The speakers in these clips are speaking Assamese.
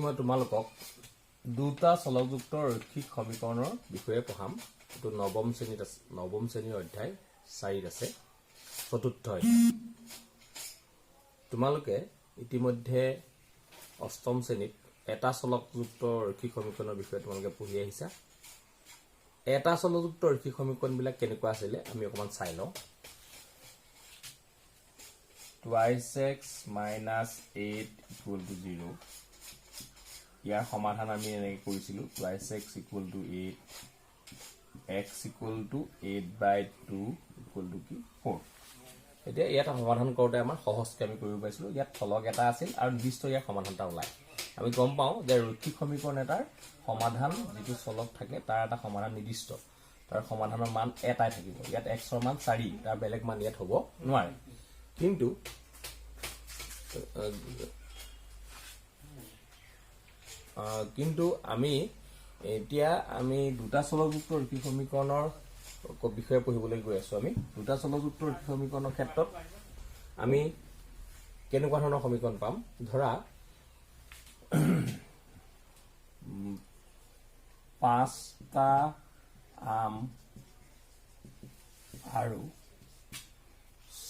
মই তোমালোকক দুটা চলকযুক্ত ৰৈখিক সমীকৰণৰ বিষয়ে পঢ়াম। এটো নৱম শ্ৰেণীত আছে, নৱম শ্ৰেণীৰ অধ্যায় 4 আছে, চতুৰ্থ অধ্যায়। তোমালোকে ইতিমধ্যে অষ্টম শ্ৰেণীত এটা চলকযুক্ত ৰৈখিক সমীকৰণৰ বিষয়ে তোমালোকে পঢ়ি আহিছা। এটা চলকযুক্ত ৰৈখিক সমীকৰণবিলাক কেনেকুৱা আছিল আমি অকমান চাই লওঁ। 2x minus 8 equal to 0. ইয়াৰ সমাধান আমি এনেকৈ কৰিছিলোঁ 2x equal to 8, x equal to 8/2 equal to 4. এতিয়া ইয়াত সমাধান কৰোঁতে আমাৰ সহজকৈ আমি কৰিব পাৰিছিলোঁ। ইয়াত ফলক এটা আছিল আৰু নিৰ্দিষ্ট ইয়াৰ সমাধানটা ওলায়। আমি গম পাওঁ যে ৰৈখিক সমীকৰণ এটাৰ সমাধান যিটো চলক থাকে তাৰ এটা সমাধান নিৰ্দিষ্ট, তাৰ সমাধানৰ মান এটাই থাকিব। ইয়াত xৰ মান 4, তাৰ বেলেগ মান ইয়াত হ'ব নোৱাৰে। কিন্তু আমি এতিয়া দুটা চলকযুক্ত ৰৈখিক সমীকৰণৰ বিষয়ে পঢ়িবলৈ গৈ আছো। আমি দুটা চলকযুক্ত ৰৈখিক সমীকৰণৰ ক্ষেত্ৰত আমি কেনেকুৱা ধৰণৰ সমীকৰণ পাম। ধৰা 5টা আম আৰু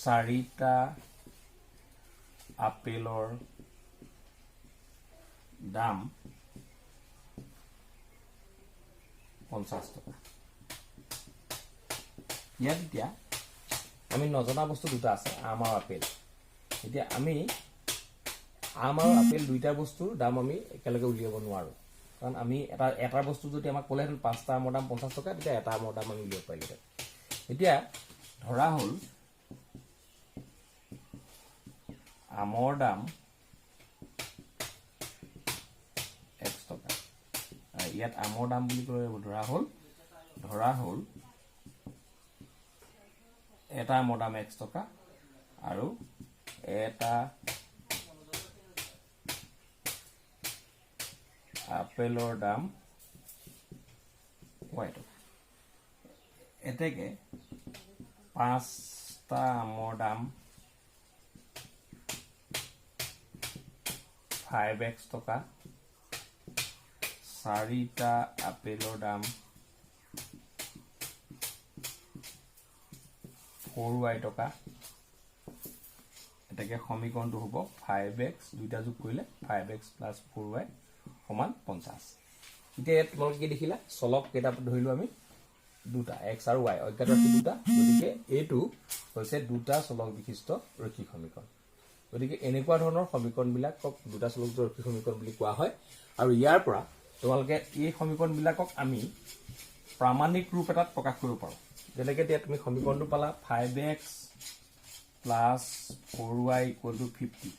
4টা আপেলৰ দাম 50 টকা। ইয়াত এতিয়া আমি নজনা বস্তু দুটা আছে, আম আৰু আপেল। এতিয়া আমি আম আৰু আপেল দুইটা বস্তুৰ দাম আমি একেলগে উলিয়াব নোৱাৰোঁ, কাৰণ আমি এটা বস্তু যদি আমাক ক'লেহেঁতেন 5টা আমৰ দাম 50 টকা, তেতিয়া এটা আমৰ দাম আমি উলিয়াব পাৰিলোহেঁতেন। এতিয়া ধৰা হ'ল আমৰ দাম x টকা। ইয়াত আমৰ দাম বুলি ক'লে ধৰা হ'ল এটা আমৰ দাম x টকা আৰু এটা আপেলৰ দাম y টকা। এতেকে 5টা আমৰ দাম 5x টকা, 4টা আপেলৰ দাম 4y টকা। এটাকে সমীকৰণটো হ'ব 5x, দুইটা যোগ কৰিলে 5x plus 4y সমান 50। এতিয়া ইয়াত তোমালোকে কি দেখিলা, চলক কেইটা ধৰিলো আমি দুটা, x আৰু y, অজ্ঞাত ৰাশি দুটা। গতিকে এইটো হৈছে দুটা চলক বিশিষ্ট ৰৈখিক সমীকৰণ। গতিকে এনেকুৱা ধৰণৰ সমীকৰণবিলাকক দুটা চলকযুক্ত ৰৈখিক সমীকৰণ বুলি কোৱা হয়। আৰু ইয়াৰ পৰা তোমালোকে এই সমীকৰণবিলাকক আমি প্ৰামাণিক ৰূপ এটাত প্ৰকাশ কৰিব পাৰোঁ। যেনেকৈ এতিয়া তুমি সমীকৰণটো পালা 5x plus 4y equal to 50।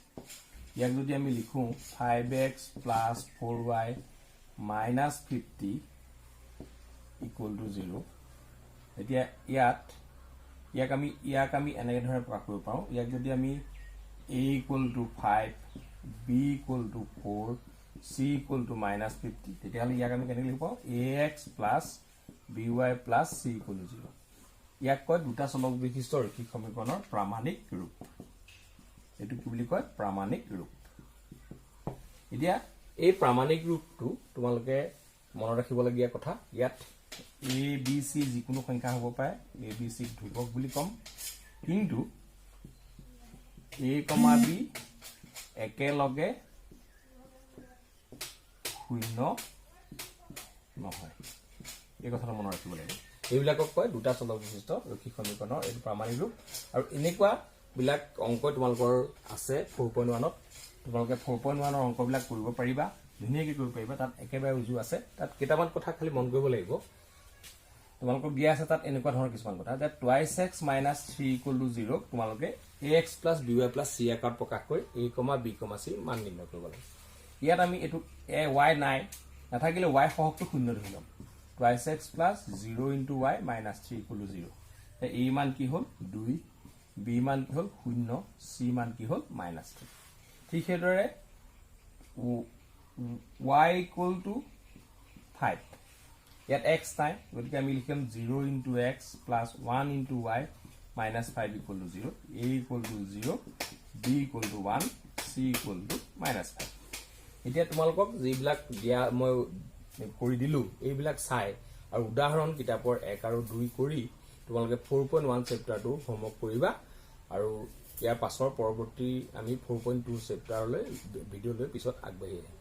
ইয়াক যদি আমি লিখোঁ 5x plus 4y minus 50 equal to 0। এতিয়া ইয়াক আমি এনেকৈ ধৰণে প্ৰকাশ কৰিব পাৰোঁ। ইয়াক যদি আমি a equal to 5, b equal to 4, c equal to minus 50, তেতিয়াহ'লে ইয়াক আমি কেনেকৈ লিখিব পাৰোঁ, ax plus by plus c equal to 0। ইয়াক কয় দুটা চলক বিশিষ্ট ৰৈখিক সমীকৰণৰ প্ৰামাণিক ৰূপ। এইটো কি বুলি কয়, প্ৰামাণিক ৰূপ। এতিয়া এই প্ৰামাণিক ৰূপটো তোমালোকে মনত ৰাখিবলগীয়া কথা, ইয়াত a b c যিকোনো সংখ্যা হ'ব পাৰে, a b c ধ্ৰুৱক বুলি ক'ম। কিন্তু a, b একেলগে 0 নহয়, এই কথাটো মনত ৰাখিব লাগিব। এইবিলাকক কয় দুটা চলক বিশিষ্ট ৰৈখিক সমীকৰণৰ এইটো প্ৰামাণিক ৰূপ। আৰু এনেকুৱা বিলাক অংক তোমালোকৰ আছে 4.1ত। তোমালোকে 4.1ৰ অংকবিলাক কৰিব পাৰিবা, ধুনীয়াকৈ কৰিব পাৰিবা। তাত একেবাৰে উজু আছে। তাত কেইটামান কথা খালি মন কৰিব লাগিব। তোমালোকৰ দিয়া আছে তাত এনেকুৱা ধৰণৰ কিছুমান কথা, যে 2x minus 3 equal to 0 তোমালোকে ax plus by plus c আকাৰত প্ৰকাশ কৰি a, b, c মান নিৰ্ণয় কৰিব লাগে। ইয়াত আমি এইটো y নাই, নাথাকিলে y সহগটো 0 ধৰি ল'ম। 2x plus 0 into y minus 3 equal to 0। a মান কি হ'ল 2, b মান কি হ'ল 0, c মান কি হ'ল -3। ঠিক সেইদৰে y equal to 5, ইয়াত x নাই, গতিকে আমি লিখিম 0 into x plus 1 into y minus 5 equal to 0, a equal to 0, b equal to 1, c equal to -5। এতিয়া তোমালোকক যিবিলাক দিয়া মই কৰি দিলোঁ এইবিলাক চাই আৰু উদাহৰণ কিতাপৰ 1 আৰু 2 কৰি তোমালোকে 4.1 চেপ্টাৰটো হোমৱৰ্ক কৰিবা আৰু ইয়াৰ পাছৰ পৰৱৰ্তী আমি 4.2 চেপ্টাৰলৈ ভিডিঅ'লৈ পিছত আগবাঢ়ি আহিম।